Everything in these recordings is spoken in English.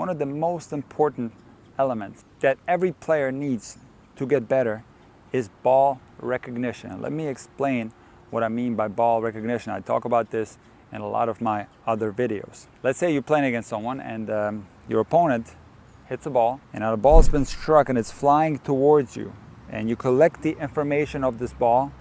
one of the most important elements that every player needs to get better is ball recognition. Let me explain what I mean by ball recognition. I talk about this in a lot of my other videos. Let's say you're playing against someone and your opponent hits a ball, and now the ball's been struck and it's flying towards you, and you collect the information of this ball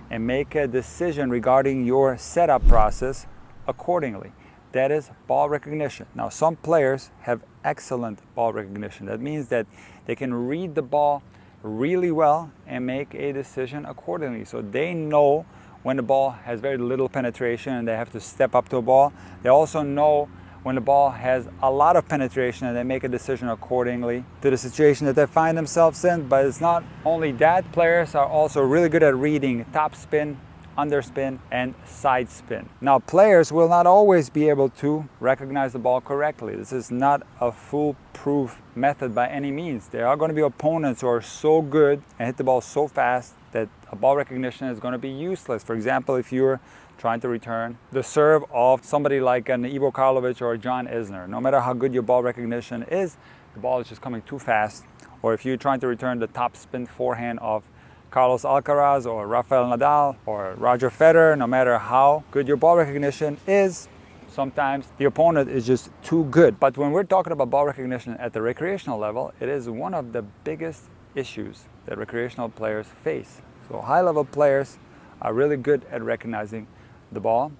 and make a decision regarding your setup process accordingly. That is ball recognition. Now, some players have excellent ball recognition. That means that they can read the ball really well and make a decision accordingly. So they know when the ball has very little penetration and they have to step up to a ball. They also know when the ball has a lot of penetration and they make a decision accordingly to the situation that they find themselves in. But it's not only that, players are also really good at reading topspin, underspin, and side spin. Now, players will not always be able to recognize the ball correctly. This is not a foolproof method by any means. There are going to be opponents who are so good and hit the ball so fast that a ball recognition is going to be useless. For example, if you're trying to return the serve of somebody like an Ivo Karlovic or John Isner, no matter how good your ball recognition is, the ball is just coming too fast. Or if you're trying to return the topspin forehand of Carlos Alcaraz or Rafael Nadal or Roger Federer, no matter how good your ball recognition is, sometimes the opponent is just too good. But when we're talking about ball recognition at the recreational level, it is one of the biggest issues that recreational players face. So high-level players are really good at recognizing the ball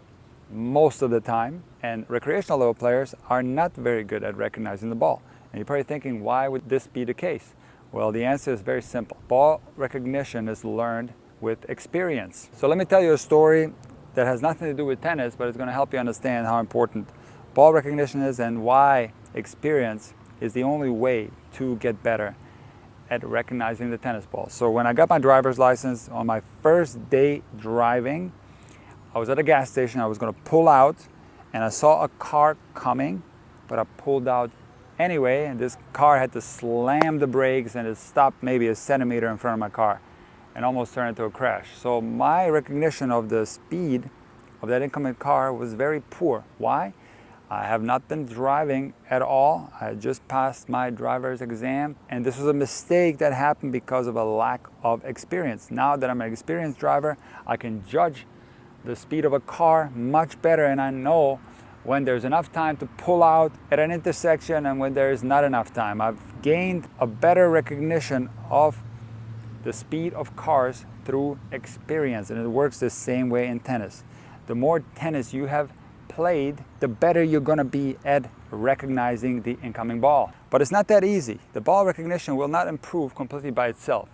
most of the time, and recreational level players are not very good at recognizing the ball. And you're probably thinking, why would this be the case? Well, the answer is very simple. Ball recognition is learned with experience. So let me tell you a story that has nothing to do with tennis, but it's going to help you understand how important ball recognition is and why experience is the only way to get better at recognizing the tennis ball. So when I got my driver's license, on my first day driving, I was at a gas station. I was going to pull out and I saw a car coming, but I pulled out anyway, and this car had to slam the brakes and it stopped maybe a centimeter in front of my car and almost turned into a crash. So my recognition of the speed of that incoming car was very poor. Why? I have not been driving at all. I just passed my driver's exam, and this was a mistake that happened because of a lack of experience. Now that I'm an experienced driver, I can judge the speed of a car much better, and I know when there's enough time to pull out at an intersection and when there is not enough time. I've gained a better recognition of the speed of cars through experience, and it works the same way in tennis. The more tennis you have played, the better you're going to be at recognizing the incoming ball. But it's not that easy. The ball recognition will not improve completely by itself.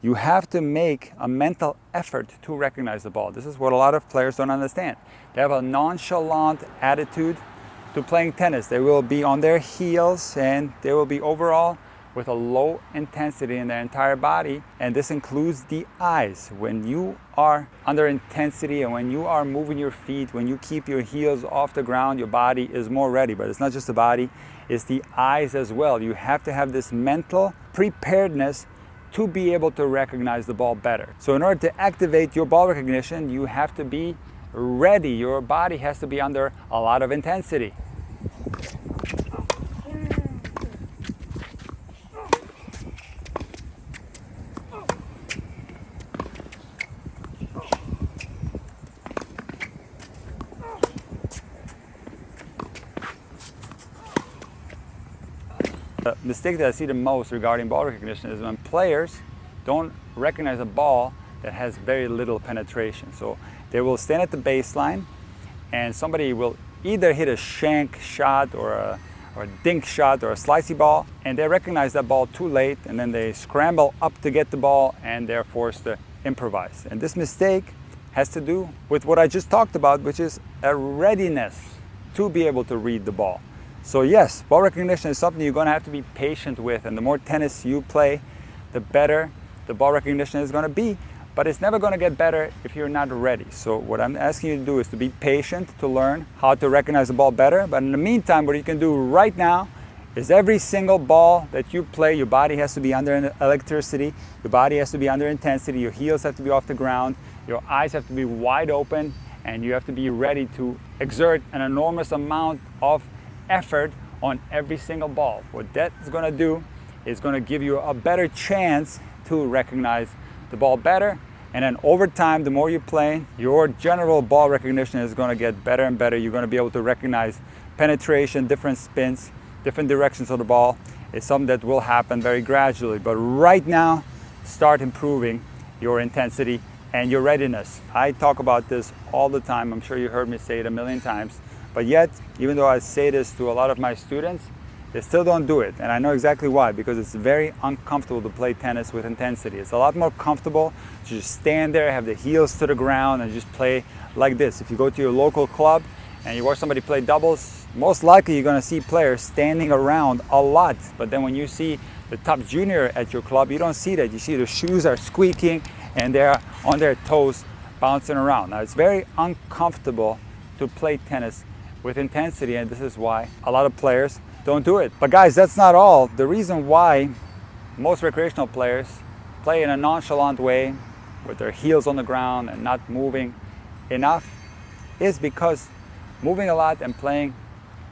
You have to make a mental effort to recognize the ball. This is what a lot of players don't understand. They have a nonchalant attitude to playing tennis. They will be on their heels and they will be overall with a low intensity in their entire body, and this includes the eyes. When you are under intensity and when you are moving your feet, when you keep your heels off the ground, your body is more ready. But it's not just the body, it's the eyes as well. You have to have this mental preparedness to be able to recognize the ball better. So in order to activate your ball recognition, you have to be ready. Your body has to be under a lot of intensity. The mistake that I see the most regarding ball recognition is when players don't recognize a ball that has very little penetration. So they will stand at the baseline and somebody will either hit a shank shot or a dink shot or a slicey ball, and they recognize that ball too late, and then they scramble up to get the ball and they're forced to improvise. And this mistake has to do with what I just talked about, which is a readiness to be able to read the ball. So yes, ball recognition is something you're going to have to be patient with, and the more tennis you play, the better the ball recognition is going to be. But it's never going to get better if you're not ready. So what I'm asking you to do is to be patient, to learn how to recognize the ball better. But in the meantime, what you can do right now is every single ball that you play, your body has to be under electricity, your body has to be under intensity, your heels have to be off the ground, your eyes have to be wide open, and you have to be ready to exert an enormous amount of effort on every single ball. What that is going to do is going to give you a better chance to recognize the ball better. And then over time, the more you play, your general ball recognition is going to get better and better. You're going to be able to recognize penetration, different spins, different directions of the ball. It's something that will happen very gradually. But right now, start improving your intensity and your readiness. I talk about this all the time. I'm sure you heard me say it a million times. But yet, even though I say this to a lot of my students, they still don't do it. And I know exactly why, because it's very uncomfortable to play tennis with intensity. It's a lot more comfortable to just stand there, have the heels to the ground, and just play like this. If you go to your local club and you watch somebody play doubles, most likely you're going to see players standing around a lot. But then when you see the top junior at your club, you don't see that. You see the shoes are squeaking and they're on their toes bouncing around. Now, it's very uncomfortable to play tennis with intensity, and this is why a lot of players don't do it. But guys, that's not all. The reason why most recreational players play in a nonchalant way with their heels on the ground and not moving enough is because moving a lot and playing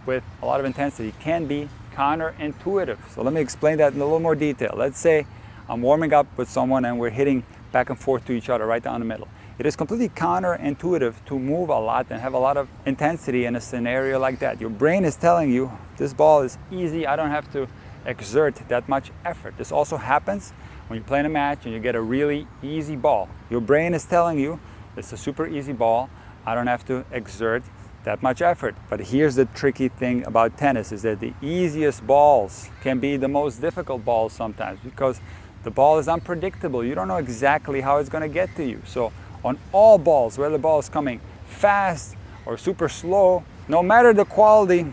with a lot of intensity can be counterintuitive. So let me explain that in a little more detail. Let's say I'm warming up with someone and we're hitting back and forth to each other right down the middle. It is completely counterintuitive to move a lot and have a lot of intensity in a scenario like that. Your brain is telling you, this ball is easy, I don't have to exert that much effort. This also happens when you play in a match and you get a really easy ball. Your brain is telling you, it's a super easy ball, I don't have to exert that much effort. But here's the tricky thing about tennis, is that the easiest balls can be the most difficult balls sometimes, because the ball is unpredictable. You don't know exactly how it's going to get to you. So on all balls, whether the ball is coming fast or super slow, no matter the quality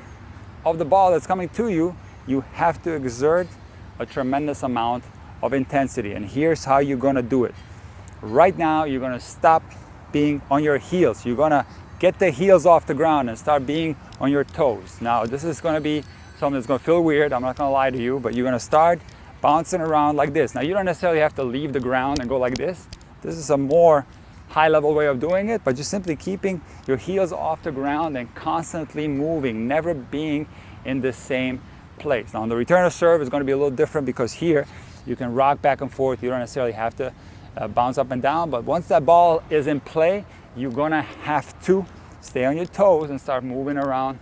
of the ball that's coming to you, you have to exert a tremendous amount of intensity. And here's how you're going to do it. Right now, you're going to stop being on your heels. You're going to get the heels off the ground and start being on your toes. Now, this is going to be something that's going to feel weird. I'm not going to lie to you, but you're going to start bouncing around like this. Now, you don't necessarily have to leave the ground and go like this. This is a more high-level way of doing it, but just simply keeping your heels off the ground and constantly moving, never being in the same place. Now, on the return of serve is going to be a little different, because here you can rock back and forth. You don't necessarily have to bounce up and down, but once that ball is in play, you're going to have to stay on your toes and start moving around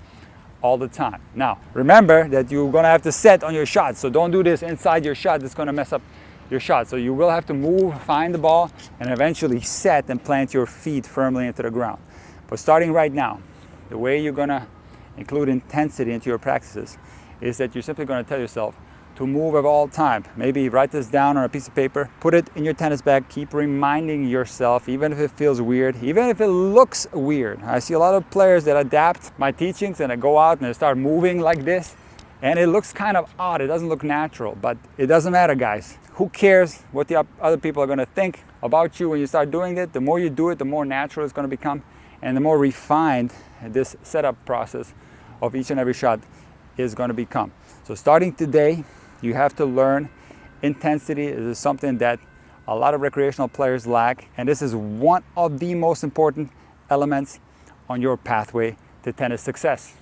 all the time. Now, remember that you're going to have to set on your shot, so don't do this inside your shot. It's going to mess up your shot. So you will have to move, find the ball, and eventually set and plant your feet firmly into the ground. But starting right now, the way you're going to include intensity into your practices is that you're simply going to tell yourself to move at all time. Maybe write this down on a piece of paper, put it in your tennis bag, keep reminding yourself, even if it feels weird, even if it looks weird. I see a lot of players that adapt my teachings and they go out and they start moving like this, and it looks kind of odd. It doesn't look natural, but it doesn't matter, guys. Who cares what the other people are going to think about you when you start doing it? The more you do it, the more natural it's going to become, and the more refined this setup process of each and every shot is going to become. So starting today, you have to learn intensity. This is something that a lot of recreational players lack, and this is one of the most important elements on your pathway to tennis success.